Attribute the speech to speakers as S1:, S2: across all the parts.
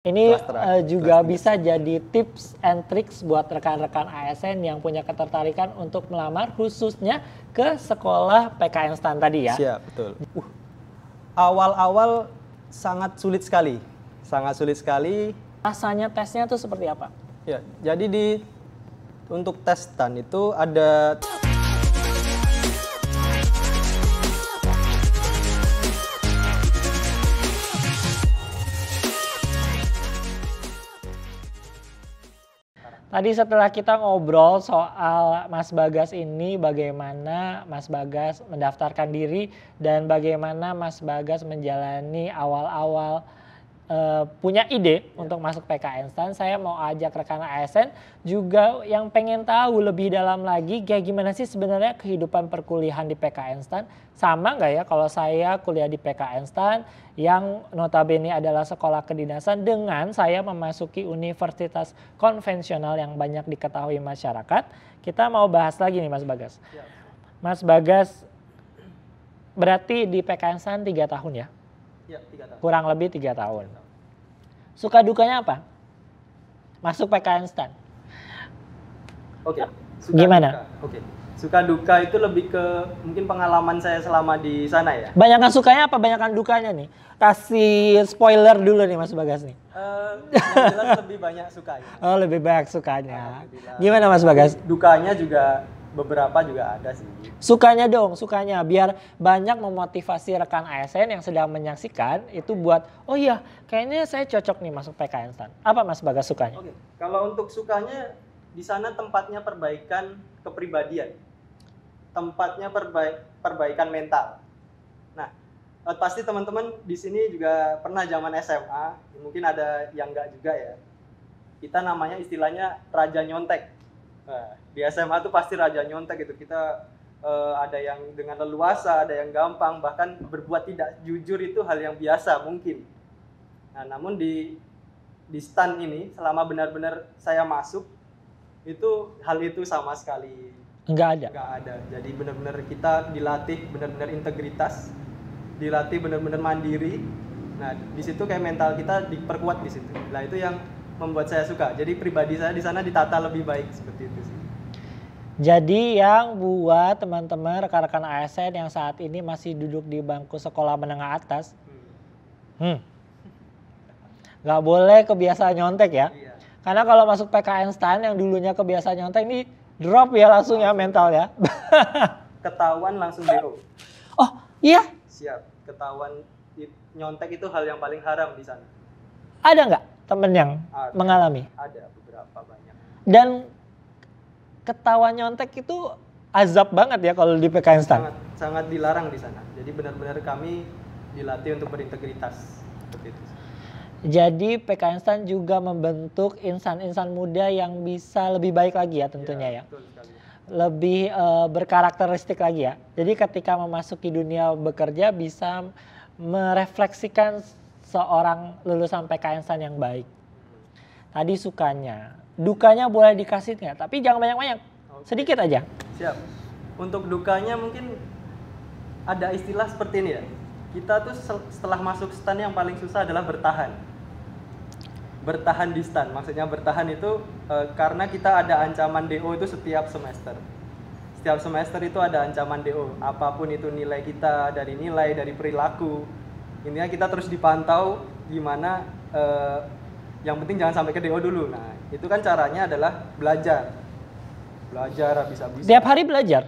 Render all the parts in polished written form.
S1: Ini juga
S2: kelas
S1: bisa jadi tips and tricks buat rekan-rekan ASN yang punya ketertarikan untuk melamar khususnya ke sekolah PK Instan tadi ya.
S2: Siap, betul. Awal-awal sangat sulit sekali. Sangat sulit sekali.
S1: Rasanya tesnya tuh seperti apa?
S2: Ya, jadi untuk tes STAN itu ada
S1: Tadi setelah kita ngobrol soal Mas Bagas ini, bagaimana Mas Bagas mendaftarkan diri dan bagaimana Mas Bagas menjalani awal-awal punya ide untuk masuk PK Instan, saya mau ajak rekan ASN juga yang pengen tahu lebih dalam lagi kayak gimana sih sebenarnya kehidupan perkuliahan di PK Instan. Sama nggak ya kalau saya kuliah di PK Instan yang notabene adalah sekolah kedinasan dengan saya memasuki universitas konvensional yang banyak diketahui masyarakat. Kita mau bahas lagi nih Mas Bagas. Mas Bagas berarti di PK Instan 3 tahun ya?
S2: Ya, 3 tahun.
S1: Kurang lebih 3 tahun. Suka dukanya apa? Masuk PK Instan.
S2: Oke.
S1: Gimana?
S2: Oke. Suka duka itu lebih ke mungkin pengalaman saya selama di sana ya.
S1: Banyakan sukanya apa banyakan dukanya nih? Kasih spoiler dulu nih Mas Bagas nih.
S2: Yang jelas lebih banyak sukanya.
S1: Oh, lebih banyak sukanya. Gimana Mas Bagas?
S2: Dukanya juga beberapa juga ada sih.
S1: Sukanya dong, sukanya biar banyak memotivasi rekan ASN yang sedang menyaksikan itu buat oh iya, kayaknya saya cocok nih masuk PK Instan. Apa Mas Bagas sukanya?
S2: Oke. Kalau untuk sukanya di sana tempatnya perbaikan kepribadian. Tempatnya perbaikan mental. Nah, pasti teman-teman di sini juga pernah zaman SMA, mungkin ada yang enggak juga ya. Kita namanya istilahnya raja nyontek. Nah, di SMA tuh pasti raja nyontek gitu. Kita ada yang dengan leluasa, ada yang gampang, bahkan berbuat tidak jujur itu hal yang biasa mungkin. Nah, namun di STAN ini selama benar-benar saya masuk itu hal itu sama sekali
S1: Enggak
S2: ada. Jadi benar-benar kita dilatih benar-benar integritas, dilatih benar-benar mandiri. Nah, di situ kayak mental kita diperkuat di situ. Nah, itu yang membuat saya suka. Jadi pribadi saya di sana ditata lebih baik seperti itu sih.
S1: Jadi yang buat teman-teman rekan-rekan ASN yang saat ini masih duduk di bangku sekolah menengah atas, nggak boleh kebiasaan nyontek ya.
S2: Iya.
S1: Karena kalau masuk PK Instan yang dulunya kebiasaan nyontek ini drop ya langsung ya mental ya.
S2: Ketahuan langsung DO.
S1: Oh iya?
S2: Siap. Ketahuan nyontek itu hal yang paling haram di sana.
S1: Ada nggak temen yang mengalami?
S2: Ada beberapa banyak.
S1: Dan ketahuan nyontek itu azab banget ya kalau di PK Instan.
S2: Sangat dilarang di sana. Jadi benar-benar kami dilatih untuk berintegritas seperti itu.
S1: Jadi PK Instan juga membentuk insan-insan muda yang bisa lebih baik lagi ya tentunya ya.
S2: Betul sekali.
S1: Lebih berkarakteristik lagi ya. Jadi ketika memasuki dunia bekerja bisa merefleksikan seorang lulusan PK Instan yang baik. Tadi sukanya, dukanya boleh dikasih nggak? Tapi jangan banyak-banyak, sedikit aja.
S2: Siap. Untuk dukanya mungkin ada istilah seperti ini ya. Kita tuh setelah masuk STAN yang paling susah adalah bertahan. Bertahan di STAN, maksudnya bertahan itu karena kita ada ancaman DO itu setiap semester. Setiap semester itu ada ancaman DO, apapun itu nilai kita, dari nilai, dari perilaku. Intinya kita terus dipantau gimana, yang penting jangan sampai ke DO dulu. Nah, itu kan caranya adalah belajar. Belajar habis-habisan.
S1: Tiap hari belajar?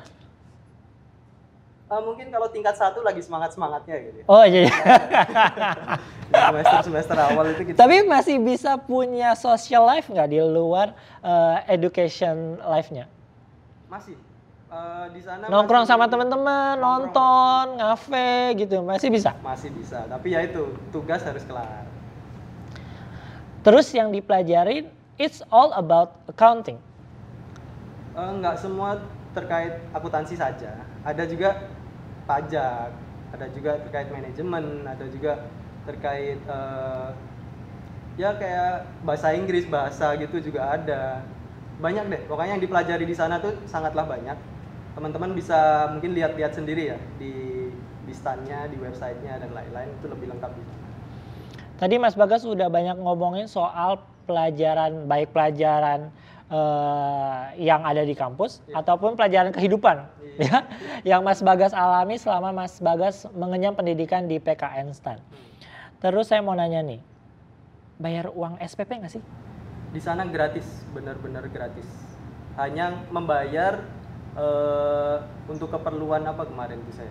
S2: Mungkin kalau tingkat 1 lagi semangat-semangatnya gitu.
S1: Oh iya.
S2: Semester awal itu kita.
S1: Tapi masih bisa punya social life nggak di luar education life-nya?
S2: Masih. Di sana
S1: nongkrong
S2: masih
S1: sama teman-teman, nonton, ngafe gitu, masih bisa?
S2: Masih bisa, tapi ya itu tugas harus kelar.
S1: Terus yang dipelajari, it's all about accounting?
S2: Nggak semua terkait akuntansi saja. Ada juga pajak, ada juga terkait manajemen, ada juga terkait ya kayak bahasa Inggris, bahasa gitu juga ada. Banyak deh, pokoknya yang dipelajari di sana tuh sangatlah banyak. Teman-teman bisa mungkin lihat-lihat sendiri ya di STAN-nya, di websitenya dan lain-lain, itu lebih lengkap di sana.
S1: Tadi Mas Bagas udah banyak ngomongin soal pelajaran, baik pelajaran yang ada di kampus ataupun pelajaran kehidupan ya, yang Mas Bagas alami selama Mas Bagas mengenyam pendidikan di PKN STAN. Terus saya mau nanya nih, bayar uang SPP nggak sih?
S2: Di sana gratis, benar-benar gratis. Hanya membayar untuk keperluan apa kemarin itu saya?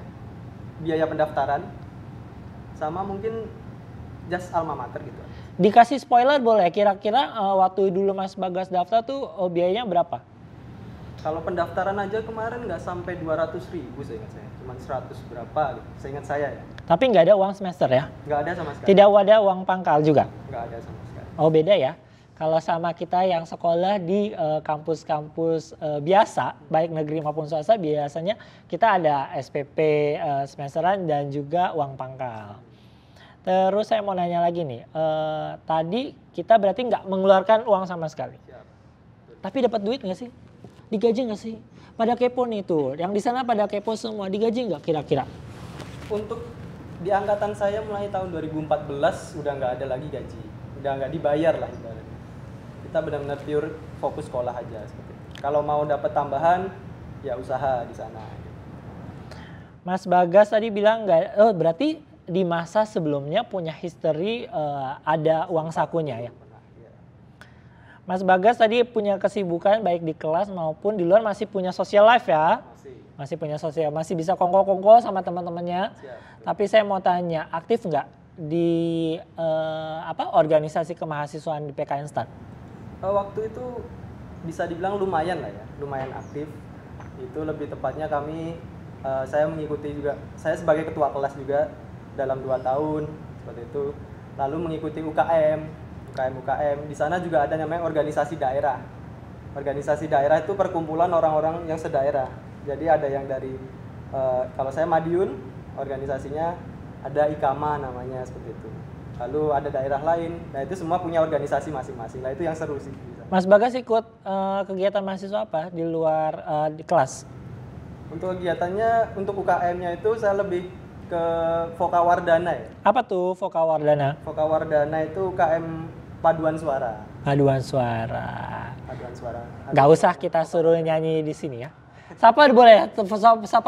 S2: Biaya pendaftaran sama mungkin jas alma mater gitu.
S1: Dikasih spoiler boleh, kira-kira waktu dulu Mas Bagas daftar tuh biayanya berapa?
S2: Kalau pendaftaran aja kemarin nggak sampai 200.000 saya ingat saya, cuma 100 berapa gitu, saya ingat saya ya.
S1: Tapi nggak ada uang semester ya?
S2: Nggak ada sama sekali.
S1: Tidak ada uang pangkal juga?
S2: Nggak ada sama sekali.
S1: Oh beda ya? Kalau sama kita yang sekolah di kampus-kampus biasa, baik negeri maupun swasta, biasanya kita ada SPP semesteran dan juga uang pangkal. Terus saya mau nanya lagi nih, tadi kita berarti nggak mengeluarkan uang sama sekali.
S2: Siap.
S1: Tapi dapat duit nggak sih? Digaji nggak sih? Pada kepo nih tuh, yang di sana pada kepo semua, digaji nggak kira-kira?
S2: Untuk di angkatan saya mulai tahun 2014 udah nggak ada lagi gaji, udah nggak dibayar lah ibaratnya. Kita benar-benar pure fokus sekolah aja seperti itu. Kalau mau dapat tambahan, ya usaha di sana.
S1: Mas Bagas tadi bilang nggak, berarti di masa sebelumnya punya history ada uang sakunya ya? Mas Bagas tadi punya kesibukan baik di kelas maupun di luar, masih punya social life ya? Masih punya sosial, masih bisa kongko-kongko sama teman-temannya. Tapi saya mau tanya, aktif nggak di organisasi kemahasiswaan di PKN STAN?
S2: Waktu itu bisa dibilang lumayan lah ya, lumayan aktif. Itu lebih tepatnya kami, saya mengikuti juga, saya sebagai ketua kelas juga dalam 2 tahun seperti itu. Lalu mengikuti UKM. Di sana juga ada namanya organisasi daerah. Organisasi daerah itu perkumpulan orang-orang yang sedaerah. Jadi ada yang dari kalau saya Madiun, organisasinya ada Ikama namanya seperti itu. Lalu ada daerah lain. Nah, itu semua punya organisasi masing-masing. Nah, itu yang seru sih.
S1: Mas Bagas ikut kegiatan mahasiswa apa di luar di kelas?
S2: Untuk kegiatannya, untuk UKM-nya itu saya lebih ke Vokawardana ya.
S1: Apa tuh Vokawardana?
S2: Vokawardana itu UKM paduan suara.
S1: Paduan suara.
S2: Paduan suara.
S1: Gak usah kita suruh nyanyi di sini ya. Sapa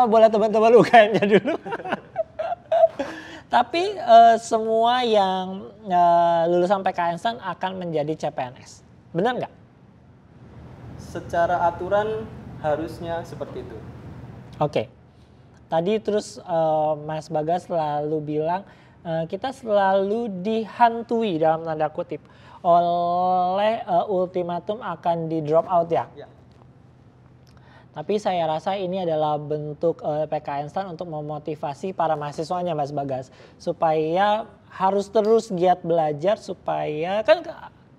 S1: boleh teman-teman UKM-nya dulu. Tapi semua yang lulusan PKN STAN akan menjadi CPNS. Benar nggak?
S2: Secara aturan harusnya seperti itu.
S1: Oke. Tadi terus Mas Bagas selalu bilang kita selalu dihantui dalam tanda kutip oleh ultimatum akan di drop out ya. Tapi saya rasa ini adalah bentuk PKN STAN untuk memotivasi para mahasiswanya Mas Bagas. Supaya harus terus giat belajar supaya kan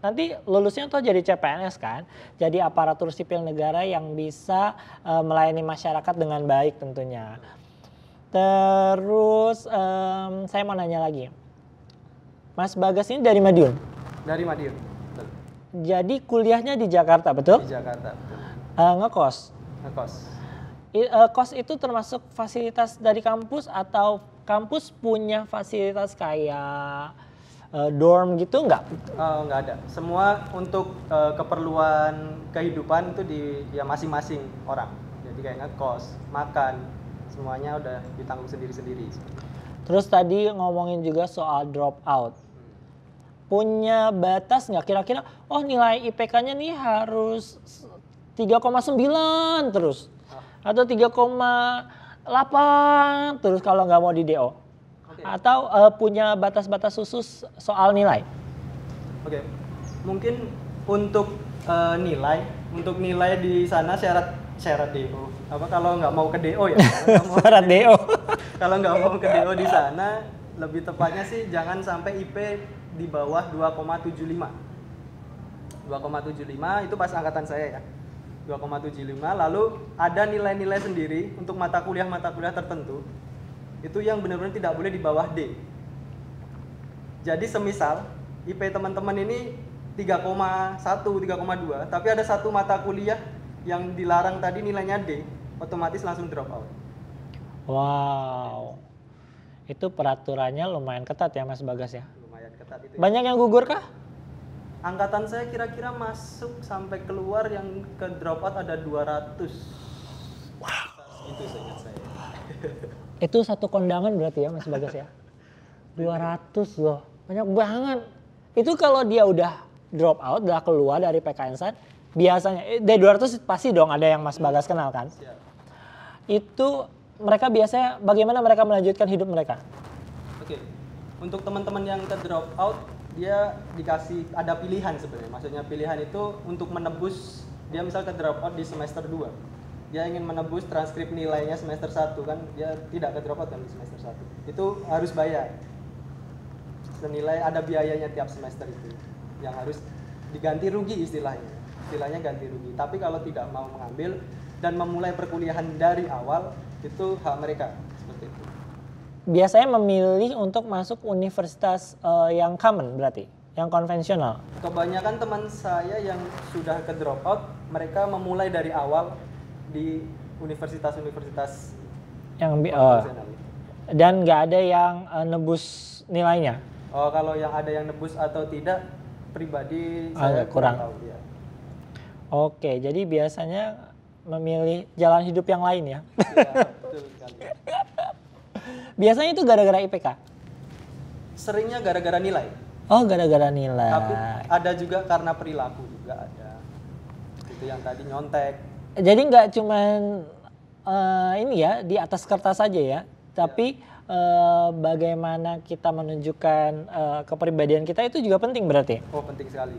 S1: nanti lulusnya tuh jadi CPNS kan. Jadi aparatur sipil negara yang bisa melayani masyarakat dengan baik tentunya. Terus saya mau nanya lagi. Mas Bagas ini dari Madiun?
S2: Dari Madiun, betul.
S1: Jadi kuliahnya di Jakarta, betul?
S2: Di Jakarta, betul.
S1: Ngekos?
S2: Ngekos.
S1: Kos itu termasuk fasilitas dari kampus atau kampus punya fasilitas kayak dorm gitu nggak?
S2: Nggak ada. Semua untuk keperluan kehidupan itu di ya masing-masing orang. Jadi kayak ngekos, makan, semuanya udah ditanggung sendiri-sendiri.
S1: Terus tadi ngomongin juga soal drop out. Punya batas nggak kira-kira? Oh nilai IPK-nya nih harus 3,9 terus. Atau 3,8 terus kalau nggak mau di DO. Atau punya batas-batas khusus soal nilai?
S2: Oke. Mungkin untuk nilai di sana syarat DO. Apa kalau nggak mau ke DO ya?
S1: Syarat DO.
S2: Kalau nggak mau ke DO di sana, lebih tepatnya sih jangan sampai IP di bawah 2,75. 2,75 itu pas angkatan saya ya. 2,75, lalu ada nilai-nilai sendiri untuk mata kuliah tertentu. Itu yang benar-benar tidak boleh di bawah D. Jadi semisal IP teman-teman ini 3,1, 3,2, tapi ada satu mata kuliah yang dilarang tadi nilainya D, otomatis langsung drop out.
S1: Wow. Itu peraturannya lumayan ketat ya Mas Bagas ya?
S2: Lumayan ketat. saat itu.
S1: Banyak yang gugur kah?
S2: Angkatan saya kira-kira masuk sampai keluar yang ke dropout ada 200. Itu seingat saya.
S1: Itu satu kondangan berarti ya Mas Bagas ya? 200 loh, banyak banget. Itu kalau dia udah drop out, udah keluar dari PKN Stan, biasanya dari 200 pasti dong ada yang Mas Bagas kenal kan?
S2: Siap.
S1: Itu mereka biasanya bagaimana mereka melanjutkan hidup mereka?
S2: Oke. Untuk teman-teman yang ke drop out, dia dikasih ada pilihan sebenarnya. Maksudnya pilihan itu untuk menebus, dia misal ke drop out di semester 2. Dia ingin menebus transkrip nilainya semester 1 kan, dia tidak ke drop out kan di semester 1. Itu harus bayar. Senilai ada biayanya tiap semester itu yang harus diganti rugi istilahnya ganti rugi. Tapi kalau tidak mau mengambil dan memulai perkuliahan dari awal, itu hak mereka seperti itu.
S1: Biasanya memilih untuk masuk universitas yang common berarti, yang konvensional.
S2: Kebanyakan teman saya yang sudah ke drop out, mereka memulai dari awal di universitas-universitas
S1: Yang
S2: konvensional.
S1: dan nggak ada yang nebus nilainya.
S2: Oh, kalau yang ada yang nebus atau tidak, pribadi saya kurang tahu ya.
S1: Oke, jadi biasanya memilih jalan hidup yang lain ya.
S2: Iya, betul sekali.
S1: Biasanya itu gara-gara IPK.
S2: Seringnya gara-gara nilai.
S1: Oh, gara-gara nilai.
S2: Tapi ada juga karena perilaku juga ada. Itu yang tadi nyontek.
S1: Jadi nggak cuman ini ya di atas kertas saja ya, tapi bagaimana kita menunjukkan kepribadian kita itu juga penting berarti.
S2: Oh, penting sekali.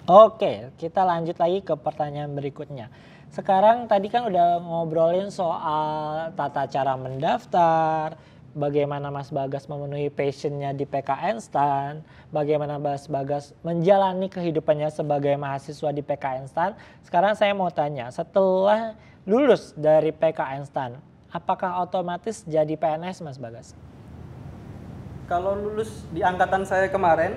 S1: Oke, kita lanjut lagi ke pertanyaan berikutnya. Sekarang tadi kan udah ngobrolin soal tata cara mendaftar, bagaimana Mas Bagas memenuhi passionnya di PKN Stan, bagaimana Mas Bagas menjalani kehidupannya sebagai mahasiswa di PKN Stan. Sekarang saya mau tanya, setelah lulus dari PKN Stan, apakah otomatis jadi PNS Mas Bagas?
S2: Kalau lulus di angkatan saya kemarin,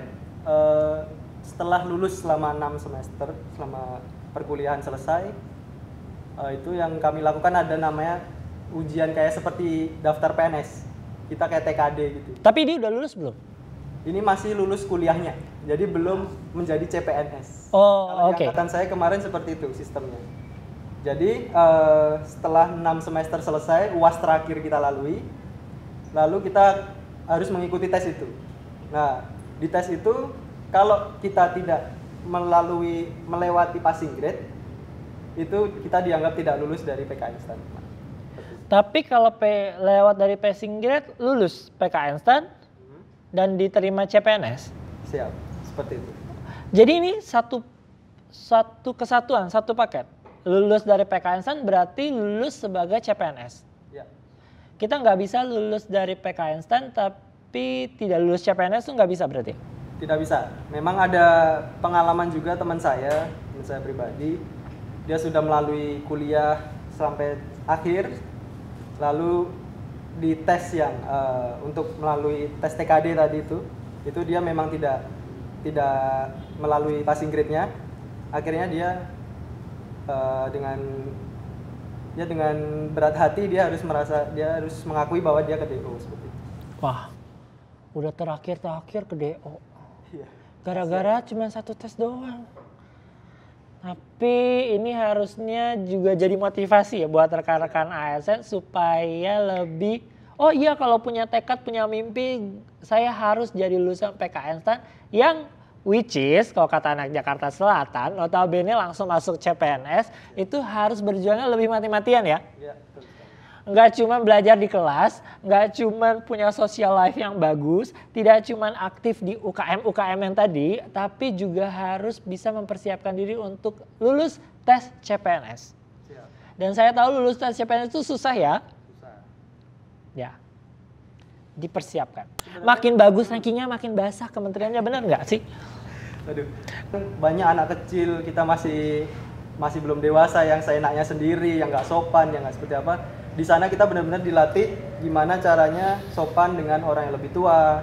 S2: setelah lulus selama 6 semester, selama perkuliahan selesai, itu yang kami lakukan ada namanya ujian kayak seperti daftar PNS. Kita kayak TKD gitu.
S1: Tapi dia udah lulus belum?
S2: Ini masih lulus kuliahnya, jadi belum menjadi CPNS.
S1: Oh, oke.
S2: Angkatan saya kemarin seperti itu sistemnya. Jadi setelah 6 semester selesai, UAS terakhir kita lalui, lalu kita harus mengikuti tes itu. Nah, di tes itu kalau kita tidak melewati passing grade, itu kita dianggap tidak lulus dari PKN Stan.
S1: Tapi kalau lewat dari passing grade lulus PKN Stan dan diterima CPNS.
S2: Siap, seperti itu.
S1: Jadi ini satu kesatuan, satu paket. Lulus dari PKN Stan berarti lulus sebagai CPNS.
S2: Ya.
S1: Kita nggak bisa lulus dari PKN Stan tapi tidak lulus CPNS itu nggak bisa berarti?
S2: Tidak bisa. Memang ada pengalaman juga teman saya pribadi. Dia sudah melalui kuliah sampai akhir, lalu di tes yang untuk melalui tes TKD tadi itu dia memang tidak melalui passing grade-nya. Akhirnya dia dengan berat hati dia harus mengakui bahwa dia ke DO seperti itu.
S1: Wah, udah terakhir ke DO.
S2: Iya.
S1: Gara-gara cuma satu tes doang. Tapi ini harusnya juga jadi motivasi ya buat rekan-rekan ASN supaya lebih, oh iya kalau punya tekad, punya mimpi, saya harus jadi lulusan PKN Stan yang which is kalau kata anak Jakarta Selatan, notabene langsung masuk CPNS, itu harus berjuangnya lebih mati-matian ya.
S2: Iya, betul.
S1: Nggak cuma belajar di kelas, nggak cuma punya social life yang bagus, tidak cuma aktif di UKM yang tadi, tapi juga harus bisa mempersiapkan diri untuk lulus tes CPNS.
S2: Siap.
S1: Dan saya tahu lulus tes CPNS itu susah ya.
S2: Susah.
S1: Ya, dipersiapkan. Makin bagus rankingnya, makin basah kementeriannya, benar nggak sih?
S2: Aduh, banyak anak kecil kita masih belum dewasa yang seenaknya sendiri, yang nggak sopan, yang nggak seperti apa. Di sana kita benar-benar dilatih gimana caranya sopan dengan orang yang lebih tua.